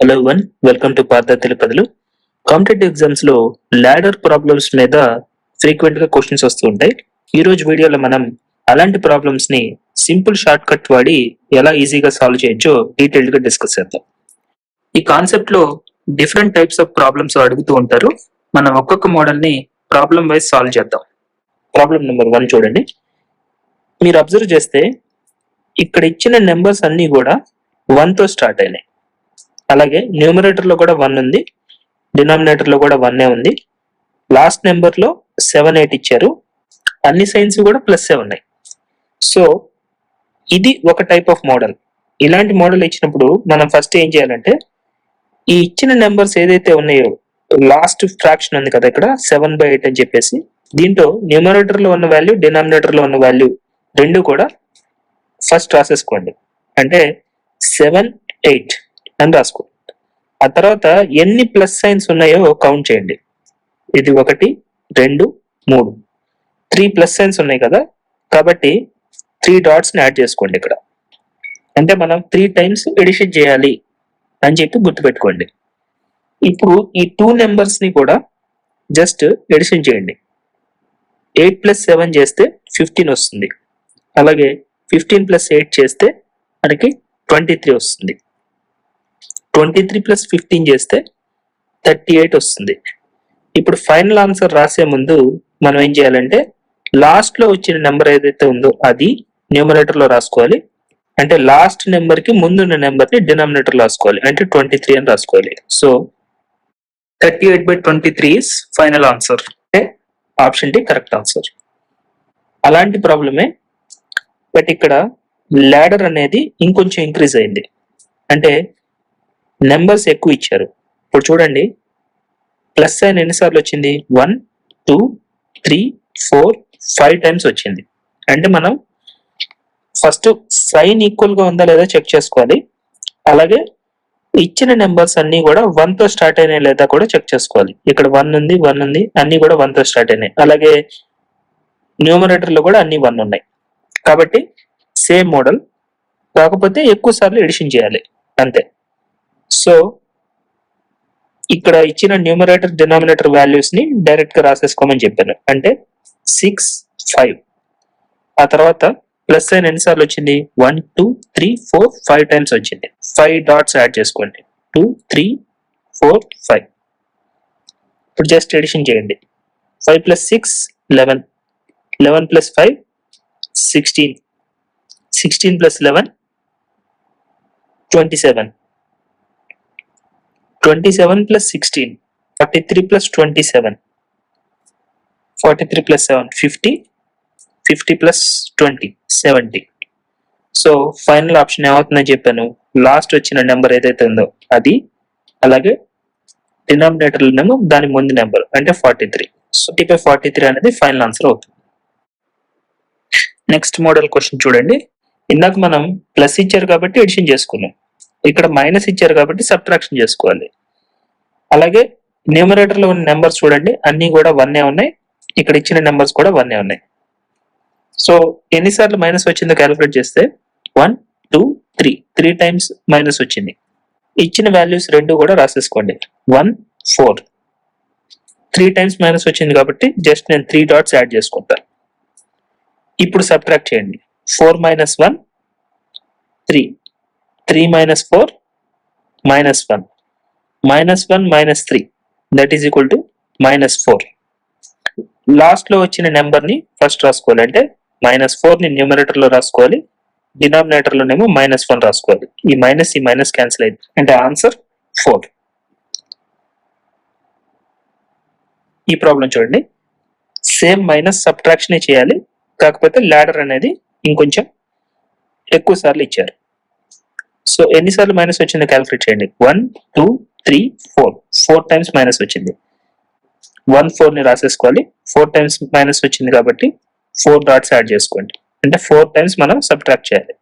Hello one, welcome to Partha తెలుపదులు. Competitive exams లో ladder problems మీద ఫ్రీక్వెంట్ గా క్వశ్చన్స్ వస్తూ ఉంటాయి. ఈ రోజు వీడియోలో మనం అలాంటి ప్రాబ్లమ్స్ ని సింపుల్ షార్ట్ కట్ వాడి ఎలా ఈజీగా సాల్వ్ చేయొచ్చో డీటెయిల్డ్ గా డిస్కస్ చేద్దాం. ఈ కాన్సెప్ట్ లో డిఫరెంట్ టైప్స్ ఆఫ్ ప్రాబ్లమ్స్ అడుగుతూ ఉంటారు. మనం ఒక్కొక్క మోడల్ ని ప్రాబ్లమ్ వైజ్ సాల్వ్ చేద్దాం. ప్రాబ్లం నెంబర్ 1 చూడండి. మీరు అబ్జర్వ్ చేస్తే ఇక్కడ ఇచ్చిన నెంబర్స్ అన్ని కూడా 1 తో స్టార్ట్ అయినాయి. అలాగే న్యూమరేటర్ లో కూడా 1 ఉంది, డినామినేటర్ లో కూడా 1 ఉంది. లాస్ట్ నెంబర్ లో 7, 8 ఇచ్చారు. అన్ని సైన్స్ కూడా +7 ఉన్నాయి. సో ఇది ఒక టైప్ ఆఫ్ మోడల్. ఇలాంటి మోడల్ ఇచ్చినప్పుడు మనం ఫస్ట్ ఏం చేయాలంటే, ఈ ఇచ్చిన నెంబర్స్ ఏదైతే ఉన్నాయో, లాస్ట్ ఫ్రాక్షన్ ఉంది కదా ఇక్కడ 7/8 అని చెప్పేసి, దీంట్లో న్యూమరేటర్ లో ఉన్న వాల్యూ, డినామినేటర్ లో ఉన్న వాల్యూ రెండు కూడా ఫస్ట్ రాసేసుకోండి. అంటే 7, 8 అని రాసుకోండి. ఆ తర్వాత ఎన్ని ప్లస్ సైన్స్ ఉన్నాయో కౌంట్ చేయండి. ఇది 1, 2, 3, 3 ప్లస్ సైన్స్ ఉన్నాయి కదా, కాబట్టి 3 డాట్స్ ని యాడ్ చేసుకోండి ఇక్కడ. అంటే మనం 3 టైమ్స్ ఎడిషన్ చేయాలి అని చెప్పి గుర్తుపెట్టుకోండి. ఇప్పుడు ఈ 2 నెంబర్స్ ని కూడా జస్ట్ ఎడిషన్ చేయండి. 8 + 7 చేస్తే 15 వస్తుంది. అలాగే 15 + 8 చేస్తే మనకి 23 వస్తుంది. 23 + 15 చేస్తే 38 వస్తుంది. ఇప్పుడు ఫైనల్ ఆన్సర్ రాసే ముందు మనం ఏం చేయాలంటే, లాస్ట్ లో వచ్చిన నెంబర్ ఏదైతే ఉందో అది న్యూమరేటర్ లో రాసుకోవాలి. అంటే లాస్ట్ నెంబర్ కి ముందున్న నెంబర్ ని డినామినేటర్ లో రాసుకోవాలి. అంటే 23 అని రాసుకోవాలి. So 38/23 is final answer. అంటే ఆప్షన్ డి కరెక్ట్ ఆన్సర్. అలాంటి ప్రాబ్లమే, బట్ ఇక్కడ లాడర్ అనేది ఇంకొంచెం ఇంక్రీజ్ అయింది. అంటే నెంబర్స్ ఎక్కువ ఇచ్చారు. ఇప్పుడు చూడండి, ప్లస్ సైన్ ఎన్నిసార్లు వచ్చింది? 1, 2, 3, 4, 5 టైమ్స్ వచ్చింది. అంటే మనం ఫస్ట్ సైన్ ఈక్వల్ గా ఉందా లేదా చెక్ చేసుకోవాలి. అలాగే ఇచ్చిన నెంబర్స్ అన్ని కూడా 1 తో స్టార్ట్ అయినాయి లేదా కూడా చెక్ చేసుకోవాలి. ఇక్కడ 1 ఉంది, 1 ఉంది, అన్ని కూడా 1 తో స్టార్ట్ అయినాయి. అలాగే న్యూమరేటర్ లో కూడా అన్ని 1 ఉన్నాయి. కాబట్టి సేమ్ మోడల్, కాకపోతే ఎక్కువ సార్లు ఎడిషన్ చేయాలి అంతే. సో ఇక్కడ ఇచ్చిన న్యూమరేటర్, డినామినేటర్ వాల్యూస్ ని డైరెక్ట్ గా రాసేసుకోమని చెప్పాను. అంటే 6, 5. ఆ తర్వాత ప్లస్ సైన్ ఎన్నిసార్లు వచ్చింది? 1, 2, 3, 4, 5 టైమ్స్ వచ్చింది. 5 డాట్స్ యాడ్ చేసుకోండి. 2, 3, 4, 5. ఇప్పుడు జస్ట్ ఎడిషన్ చేయండి. 5 + 6 11, 11 + 5 16, 16 + 11 27, 27 + 16 43 + 27, 43 + 7 50, 50 + 20 70. సో ఫైనల్ ఆప్షన్ ఏమవుతుందని చెప్పాను, లాస్ట్ వచ్చిన నెంబర్ ఏదైతే ఉందో అది, అలాగే డినామినేటర్ నేమో దాని ముందు నెంబర్ అంటే 43. సో 43 అనేది ఫైనల్ ఆన్సర్ అవుతుంది. నెక్స్ట్ మోడల్ క్వశ్చన్ చూడండి. ఇందాక మనం ప్లస్ ఇచ్చారు కాబట్టి ఎడిషన్ చేసుకున్నాం. ఇక్కడ మైనస్ ఇచ్చారు కాబట్టి సబ్ట్రాక్షన్ చేసుకోవాలి. అలాగే న్యూమరేటర్ లో ఉన్న నెంబర్స్ చూడండి, అన్ని కూడా 1 ఉన్నాయి. ఇక్కడ ఇచ్చిన నెంబర్స్ కూడా 1 ఉన్నాయి. సో ఎన్నిసార్లు మైనస్ వచ్చిందో క్యాలిక్యులేట్ చేస్తే 1, 2, 3 టైమ్స్ మైనస్ వచ్చింది. ఇచ్చిన వాల్యూస్ రెండు కూడా రాసేసుకోండి. 1, 4. 3 టైమ్స్ మైనస్ వచ్చింది కాబట్టి జస్ట్ నేను 3 డాట్స్ యాడ్ చేసుకుంటాను. ఇప్పుడు సబ్ట్రాక్ట్ చేయండి. 4 - 1 3, 3 - 4 -1, -1 - 3 that is equal to -4. Last లో వచ్చిన నెంబర్ ని ఫస్ట్ రాసుకోవాలి. అంటే -4 ని న్యూమరేటర్ లో రాసుకోవాలి, డినామినేటర్ లోనేమో -1 రాసుకోవాలి. ఈ మైనస్ క్యాన్సిల్ అయింది. అంటే ఆన్సర్ 4. ఈ ప్రాబ్లం చూడండి, సేమ్ మైనస్ సబ్ట్రాక్షన్ చేయాలి, కాకపోతే లాడర్ అనేది ఇంకొంచెం ఎక్కువ సార్లు ఇచ్చారు. సో ఎన్నిసార్లు మైనస్ వచ్చిందో క్యాలిక్యులేట్ చేయండి. 1, 2, 3, 4. 4 టైమ్స్ మైనస్ వచ్చింది. 1, 4 ని రాసేసుకోవాలి. 4 టైమ్స్ మైనస్ వచ్చింది కాబట్టి 4 డాట్స్ యాడ్ చేసుకోండి. అంటే 4 టైమ్స్ మనం సబ్ట్రాక్ట్ చేయాలి.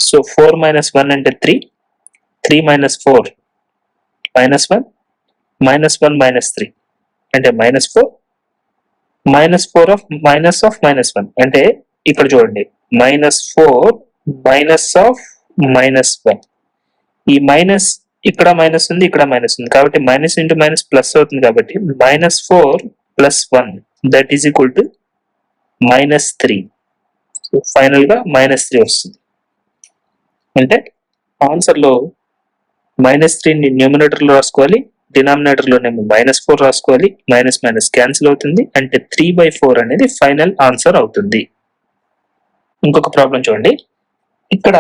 సో 4 - 1 అంటే 3, 3 - 4 -1, -1 - 3 అంటే -4, -4 ఆఫ్ -1 అంటే ఇక్కడ చూడండి, -4 మైనస్ ఆఫ్ -1. ఈ మైనస్ ఇక్కడ మైనస్ ఉంది, ఇక్కడ మైనస్ ఉంది, కాబట్టి మైనస్ ఇంటూ మైనస్ ప్లస్ అవుతుంది, కాబట్టి -4 + 1 that is equal to -3. So final గా -3 వస్తుంది. అంటే ఆన్సర్ లో -3ని న్యూమినేటర్ లో రాసుకోవాలి, డినామినేటర్ లోనేమో -4 రాసుకోవాలి, మైనస్ మైనస్ క్యాన్సిల్ అవుతుంది, అంటే 3/4 అనేది ఫైనల్ ఆన్సర్ అవుతుంది. ఇంకొక ప్రాబ్లం చూడండి. ఇక్కడ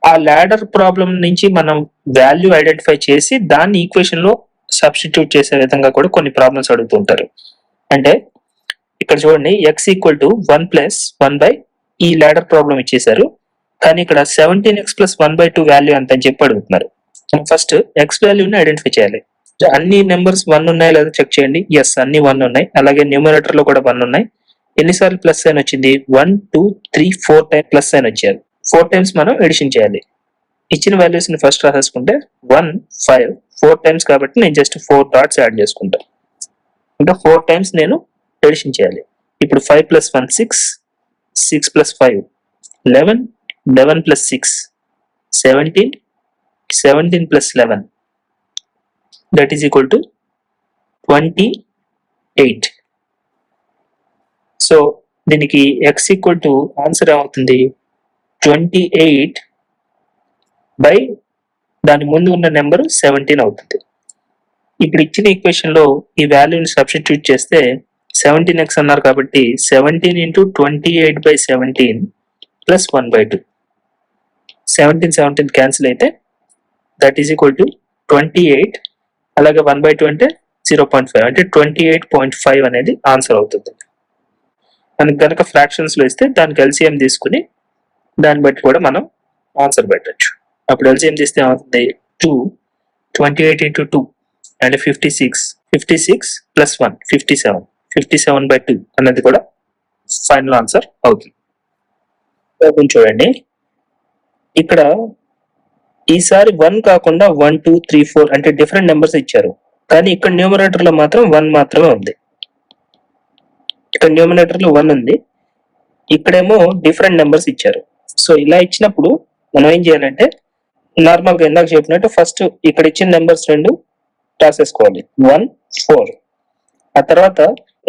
ఆ లాడర్ ప్రాబ్లం నుంచి మనం వాల్యూ ఐడెంటిఫై చేసి దాన్ని ఈక్వేషన్ లో సబ్స్టిట్యూట్ చేసే విధంగా కూడా కొన్ని ప్రాబ్లమ్స్ అడుగుతుంటారు. అంటే ఇక్కడ చూడండి, x = 1 + 1/, ఈ లాడర్ ప్రాబ్లం ఇచ్చేసారు, కానీ ఇక్కడ 17x + 1/2 వాల్యూ అంత అని చెప్పి అడుగుతున్నారు. ఫస్ట్ x వాల్యూని ఐడెంటిఫై చేయాలి. అన్ని నెంబర్స్ 1 ఉన్నాయా లేదా చెక్ చేయండి. ఎస్, అన్ని 1 ఉన్నాయి. అలాగే న్యూమరేటర్ లో కూడా 1 ఉన్నాయి. ఎన్నిసార్లు ప్లస్ సైన్ వచ్చింది? 1 2 3 4 టైమ్స్ ప్లస్ సైన్ వచ్చారు. 4 టైమ్స్ మనం ఎడిషన్ చేయాలి. ఇచ్చిన వాల్యూస్ ని ఫస్ట్ రాసేసుకుంటే 1 5 4 టైమ్స్, కాబట్టి నేను జస్ట్ 4 డాట్స్ యాడ్ చేసుకుంటా. ఇంకా 4 టైమ్స్ నేను ఎడిషన్ చేయాలి. ఇప్పుడు 5 + 1 6, 6 + 5 11, 11 + 6 17, 17 + 11 that is equal to 28. So దీనికి x = ఆన్సర్ ఏమవుతుంది? 28 బై దాని ముందు ఉన్న నెంబర్ 17 అవుతుంది. ఇప్పుడు ఇచ్చిన ఈక్వేషన్ లో ఈ వాల్యూని సబ్స్టిట్యూట్ చేస్తే 17x అన్నారు, కాబట్టి 17 × 28/17 + 1/2. 17 17 క్యాన్సిల్ అయితే దట్ ఈజ్ ఈక్వల్ టు 28. అలాగే 1/2 అంటే 0.5, అంటే 28.5 అనేది ఆన్సర్ అవుతుంది. మనకి కనుక ఫ్రాక్షన్స్ లో ఇస్తే దానికి ఎల్సిఎం తీసుకుని దాన్ని బట్టి కూడా మనం ఆన్సర్ పెట్టచ్చు. అప్పుడు ఎల్సిఎం తీస్తే ఏమవుతుంది? 2 28 × 2 అంటే 56, 56 + 1 57, 57/2 అనేది కూడా ఫైనల్ ఆన్సర్ అవుతుంది. చూడండి, ఇక్కడ ఈసారి 1 కాకుండా 1 2 3 4 అంటే డిఫరెంట్ నెంబర్స్ ఇచ్చారు, కానీ ఇక్కడ న్యూమరేటర్ లో మాత్రం 1 మాత్రమే ఉంది. ఇక్కడ న్యూమినేటర్ లో 1 ఉంది, ఇక్కడేమో డిఫరెంట్ నెంబర్స్ ఇచ్చారు. సో ఇలా ఇచ్చినప్పుడు మనం ఏం చేయాలంటే, నార్మల్ గా ఇందాక చెప్పినట్టు ఫస్ట్ ఇక్కడ ఇచ్చిన నెంబర్స్ 2 రాసేసుకోవాలి, 1 4. ఆ తర్వాత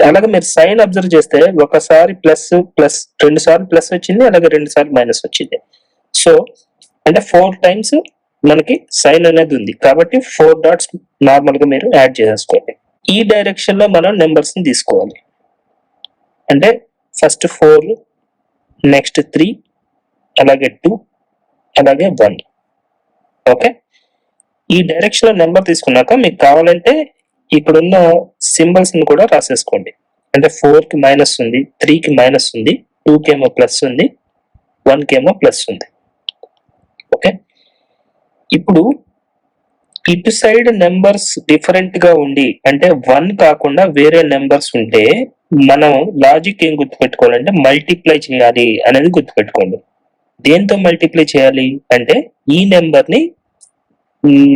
అలాగే మీరు సైన్ అబ్జర్వ్ చేస్తే ఒకసారి ప్లస్ ప్లస్ 2 సార్లు ప్లస్ వచ్చింది, అలాగే 2 సార్లు మైనస్ వచ్చింది. సో అంటే 4 టైమ్స్ మనకి సైన్ అనేది ఉంది, కాబట్టి 4 డాట్స్ నార్మల్ గా మీరు యాడ్ చేసేసుకోండి. ఈ డైరెక్షన్ లో మనం నెంబర్స్ ని తీసుకోవాలి. అంటే ఫస్ట్ 4, నెక్స్ట్ 3, అలాగే 2, అలాగే 1. ఓకే, ఈ డైరెక్షన్ లో నెంబర్ తీసుకున్నాక మీకు కావాలంటే ఇక్కడున్న సింబల్స్ ని కూడా రాసేసుకోండి. అంటే 4 కి మైనస్ ఉంది, 3 కి మైనస్ ఉంది, 2 కేమో ప్లస్ ఉంది, 1 కేమో ప్లస్ ఉంది. ఓకే, ఇప్పుడు ఇటు సైడ్ నెంబర్స్ డిఫరెంట్ గా ఉండి, అంటే 1 కాకుండా వేరే నెంబర్స్ ఉంటే మనం లాజిక్ ఏం గుర్తుపెట్టుకోవాలంటే మల్టిప్లై చేయాలి అనేది గుర్తుపెట్టుకోండి. దేంతో మల్టిప్లై చేయాలి అంటే ఈ నెంబర్ ని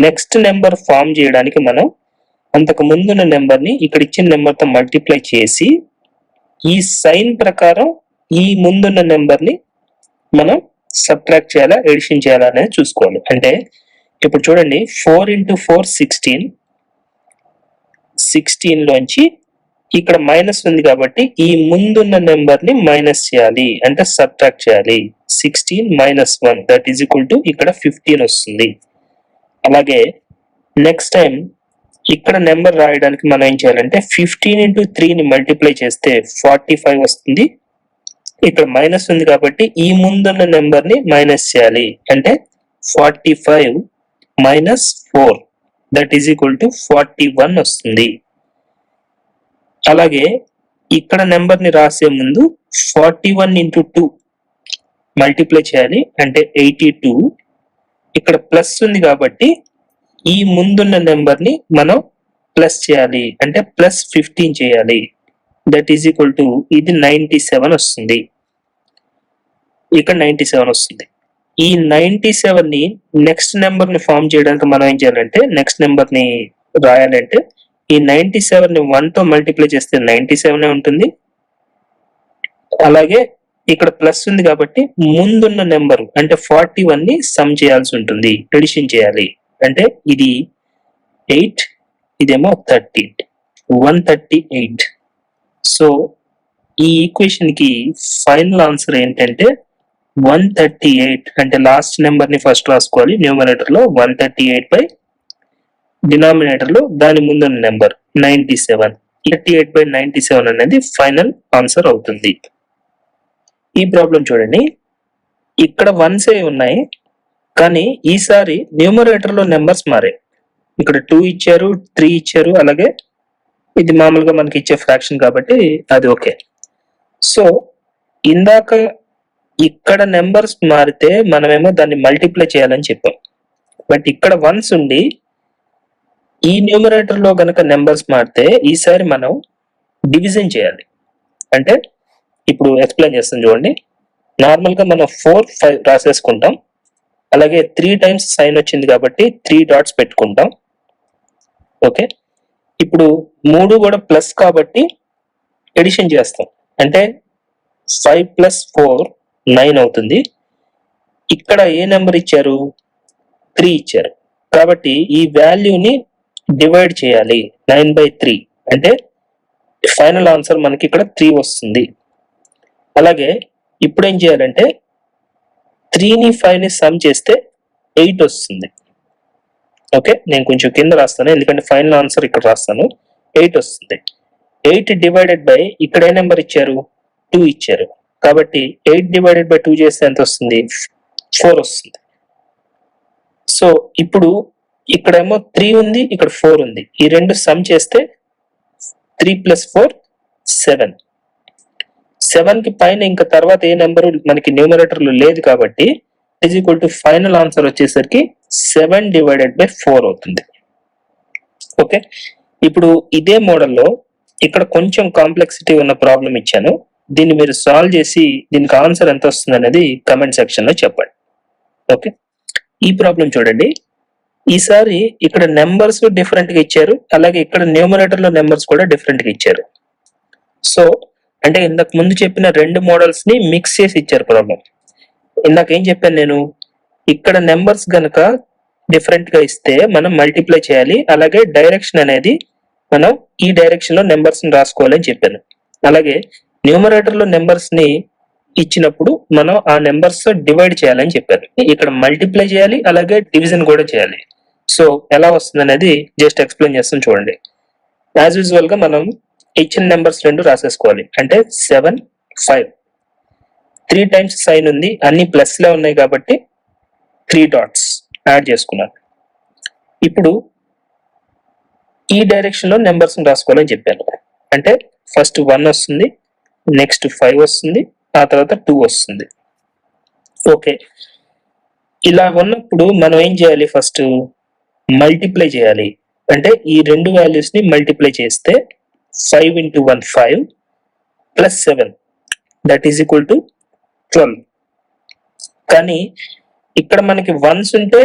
నెక్స్ట్ నెంబర్ ఫామ్ చేయడానికి మనం అంతకు ముందున్న నెంబర్ ని ఇక్కడ ఇచ్చిన నెంబర్ తో మల్టిప్లై చేసి ఈ సైన్ ప్రకారం ఈ ముందున్న నెంబర్ ని మనం సబ్ట్రాక్ట్ చేయాలా, ఎడిషన్ చేయాలా అనేది చూసుకోవాలి. అంటే ఇప్పుడు చూడండి, 4 × 4 16, 16 లోంచి ఇక్కడ మైనస్ ఉంది, కాబట్టి ఈ ముందున్న నెంబర్ ని మైనస్ చేయాలి, అంటే సబ్ట్రాక్ట్ చేయాలి. 16 - 1 దట్ ఈజ్ ఈక్వల్ టు ఇక్కడ 15 వస్తుంది. అలాగే నెక్స్ట్ టైం ఇక్కడ నెంబర్ రాయడానికి మనం ఏం చేయాలంటే 15 × 3 ని మల్టిప్లై చేస్తే 45 వస్తుంది. ఇక్కడ మైనస్ ఉంది, కాబట్టి ఈ ముందున్న నెంబర్ ని మైనస్ చేయాలి, అంటే 45 - 4 దట్ ఈజ్ ఈక్వల్ టు 41 వస్తుంది. అలాగే ఇక్కడ నెంబర్ ని రాసే ముందు 41 × 2 మల్టిప్లై చేయాలి, అంటే 82. ఇక్కడ ప్లస్ ఉంది, కాబట్టి ఈ ముందున్న నెంబర్ ని మనం ప్లస్ చేయాలి, అంటే +15 చేయాలి, దట్ ఈజ్ ఈక్వల్ టు ఇది 97 వస్తుంది. ఇక్కడ 97 వస్తుంది. ఈ 97 ని నెక్స్ట్ నెంబర్ ని ఫామ్ చేయడానికి మనం ఏం చేయాలంటే, నెక్స్ట్ నెంబర్ ని రాయాలంటే ఈ 97 ని 1 తో మల్టిప్లై చేస్తే 97 ఉంటుంది. అలాగే ఇక్కడ ప్లస్ ఉంది కాబట్టి ముందున్న నెంబర్ అంటే 41 ని సమ్ చేయాల్సి ఉంటుంది, ఎడిషన్ చేయాలి. అంటే ఇది 8, ఇదేమో 138. సో ఈ ఈక్వేషన్ కి ఫైనల్ ఆన్సర్ ఏంటంటే 138. అంటే లాస్ట్ నెంబర్ ని ఫస్ట్ రాసుకోవాలి న్యూమరేటర్ లో 138 బై డినామినేటర్ లో దాని ముందున్న నెంబర్ 97. 38/97 అనేది ఫైనల్ ఆన్సర్ అవుతుంది. ఈ ప్రాబ్లం చూడండి, ఇక్కడ వన్సే ఉన్నాయి కానీ ఈసారి న్యూమరేటర్ లో నెంబర్స్ మారాయి. ఇక్కడ 2 ఇచ్చారు, 3 ఇచ్చారు, అలాగే ఇది మామూలుగా మనకి ఇచ్చే ఫ్రాక్షన్ కాబట్టి అది ఓకే. సో ఇందాక ఇక్కడ నెంబర్స్ మారితే మనమేమో దాన్ని మల్టిప్లై చేయాలని చెప్పాం. బట్ ఇక్కడ వన్స్ ఉండి ఈ న్యూమరేటర్ లో గనక నెంబర్స్ మారితే ఈసారి మనం డివిజన్ చేయాలి. అంటే ఇప్పుడు ఎక్స్ప్లెయిన్ చేస్తాను చూడండి. నార్మల్ గా మనం 4, 5 రాసేసుకుంటాం. అలాగే 3 టైమ్స్ సైన్ వచ్చింది కాబట్టి 3 డాట్స్ పెట్టుకుంటాం. ఓకే, ఇప్పుడు 3 కూడా ప్లస్ కాబట్టి ఎడిషన్ చేస్తాం. అంటే 5 + 4 9 అవుతుంది. ఇక్కడ ఏ నెంబర్ ఇచ్చారు? 3 ఇచ్చారు కాబట్టి ఈ వాల్యూని డివైడ్ చేయాలి 9/3. అంటే ఫైనల్ ఆన్సర్ మనకి ఇక్కడ 3 వస్తుంది. అలాగే ఇప్పుడు ఏం చేయాలంటే 3ని 5ని సమ్ చేస్తే 8 వస్తుంది. ఓకే, నేను కొంచెం కింద రాస్తాను ఎందుకంటే ఫైనల్ ఆన్సర్ ఇక్కడ రాస్తాను. 8 వస్తుంది. 8 డివైడెడ్ బై ఇక్కడ ఏ నెంబర్ ఇచ్చారు? 2 ఇచ్చారు కాబట్టి 8 డివైడెడ్ బై 2 చేస్తే ఎంత వస్తుంది? 4 వస్తుంది. సో ఇప్పుడు ఇక్కడేమో 3 ఉంది, ఇక్కడ 4 ఉంది. ఈ రెండు సమ్ చేస్తే 3 + 4 7. 7 కి పైన ఇంకా తర్వాత ఏ నెంబర్ మనకి న్యూమరేటర్ లో లేదు కాబట్టి ఫైనల్ ఆన్సర్ వచ్చేసరికి 7 డివైడెడ్ బై 4 అవుతుంది. ఓకే, ఇప్పుడు ఇదే మోడల్లో ఇక్కడ కొంచెం కాంప్లెక్సిటీ ఉన్న ప్రాబ్లం ఇచ్చాను. దీన్ని మీరు సాల్వ్ చేసి దీనికి ఆన్సర్ ఎంత వస్తుంది అనేది కమెంట్ సెక్షన్ లో చెప్పండి. ఓకే, ఈ ప్రాబ్లం చూడండి. ఈసారి ఇక్కడ నెంబర్స్ డిఫరెంట్ గా ఇచ్చారు, అలాగే ఇక్కడ న్యూమరేటర్ లో నెంబర్స్ కూడా డిఫరెంట్ గా ఇచ్చారు. సో అంటే ఇంతకు ముందు చెప్పిన రెండు మోడల్స్ ని మిక్స్ చేసి ఇచ్చారు ప్రాబ్లం. ఇందాక ఏం చెప్పాను నేను? ఇక్కడ నెంబర్స్ గనక డిఫరెంట్ గా ఇస్తే మనం మల్టిప్లై చేయాలి, అలాగే డైరెక్షన్ అనేది మనం ఈ డైరెక్షన్ లో నెంబర్స్ ని రాసుకోవాలని చెప్పాను. అలాగే న్యూమరేటర్ లో నెంబర్స్ ని ఇచ్చినప్పుడు మనం ఆ నెంబర్స్ డివైడ్ చేయాలని చెప్పారు. ఇక్కడ మల్టిప్లై చేయాలి, అలాగే డివిజన్ కూడా చేయాలి. సో ఎలా వస్తుంది అనేది జస్ట్ ఎక్స్ప్లెయిన్ చేస్తాను చూడండి. యాజ్ యూజువల్ గా మనం ఇచ్చిన నెంబర్స్ రెండు రాసేసుకోవాలి. అంటే 7, 5. 3 టైమ్స్ సైన్ ఉంది, అన్ని ప్లస్ లో ఉన్నాయి కాబట్టి 3 డాట్స్ యాడ్ చేసుకున్నాను. ఇప్పుడు ఈ డైరెక్షన్ లో నెంబర్స్ రాసుకోవాలని చెప్పాను. అంటే ఫస్ట్ 1 వస్తుంది, నెక్స్ట్ 5 వస్తుంది, ఆ తర్వాత 2 వస్తుంది. ఓకే, ఇలా ఉన్నప్పుడు మనం ఏం చేయాలి? ఫస్ట్ మల్టిప్లై చేయాలి. అంటే ఈ రెండు వాల్యూస్ ని మల్టిప్లై చేస్తే 5 × 1 5 + 7 = 12. కానీ ఇక్కడ మనకి వన్స్ ఉంటే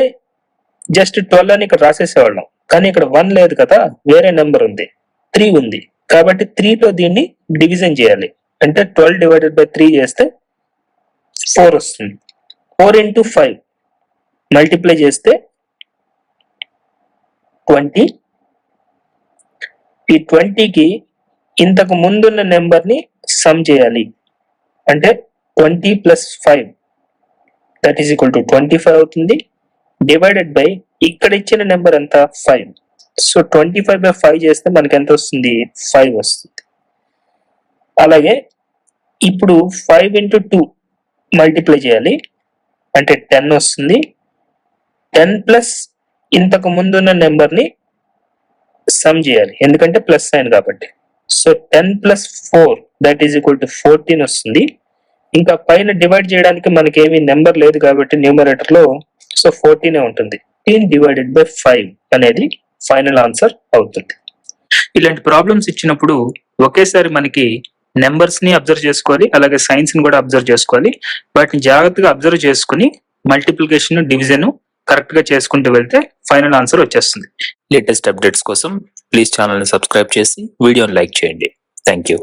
జస్ట్ 12 అని ఇక్కడ రాసేసేవాళ్ళం. కానీ ఇక్కడ 1 లేదు కదా, వేరే నెంబర్ ఉంది, 3 ఉంది. కాబట్టి 3తో దీన్ని డివిజన్ చేయాలి. అంటే 12 డివైడెడ్ బై 3 చేస్తే 4 వస్తుంది. 4 × 5 మల్టిప్లై చేస్తే 20. ఈ 20కి ఇంతకు ముందున్న నెంబర్ ని సమ్ చేయాలి. అంటే 20 + 5 = 25 అవుతుంది. డివైడెడ్ బై ఇక్కడ ఇచ్చిన నెంబర్ ఎంత? 5. సో 25/5 చేస్తే మనకి ఎంత వస్తుంది? 5 వస్తుంది. అలాగే ఇప్పుడు 5 × 2 మల్టిప్లై చేయాలి. అంటే 10 వస్తుంది. 10 ప్లస్ ఇంతకు ముందున్న నెంబర్ ని సమ్ చేయాలి, ఎందుకంటే ప్లస్ సైన్ కాబట్టి. సో 10 + 4 = 14 వస్తుంది. ఇంకా పైన డివైడ్ చేయడానికి మనకి ఏమి నెంబర్ లేదు కాబట్టి న్యూమరేటర్ లో, సో 14 ఉంటుంది. 10 డివైడెడ్ బై 5 అనేది ఫైనల్ ఆన్సర్ అవుతుంది. ఇలాంటి ప్రాబ్లమ్స్ ఇచ్చినప్పుడు ఒకేసారి మనకి నెంబర్స్ ని అబ్జర్వ్ చేసుకోవాలి, అలాగే సైన్స్ ని కూడా అబ్జర్వ్ చేసుకోవాలి. వాటిని జాగ్రత్తగా అబ్జర్వ్ చేసుకుని మల్టిప్లికేషన్, డివిజన్ కరెక్ట్ గా చేసుకుంటూ వెళ్తే ఫైనల్ ఆన్సర్ వచ్చేస్తుంది. లేటెస్ట్ అప్డేట్స్ కోసం ప్లీజ్ ఛానల్ ని సబ్స్క్రైబ్ చేసి వీడియోని లైక్ చేయండి. Thank you.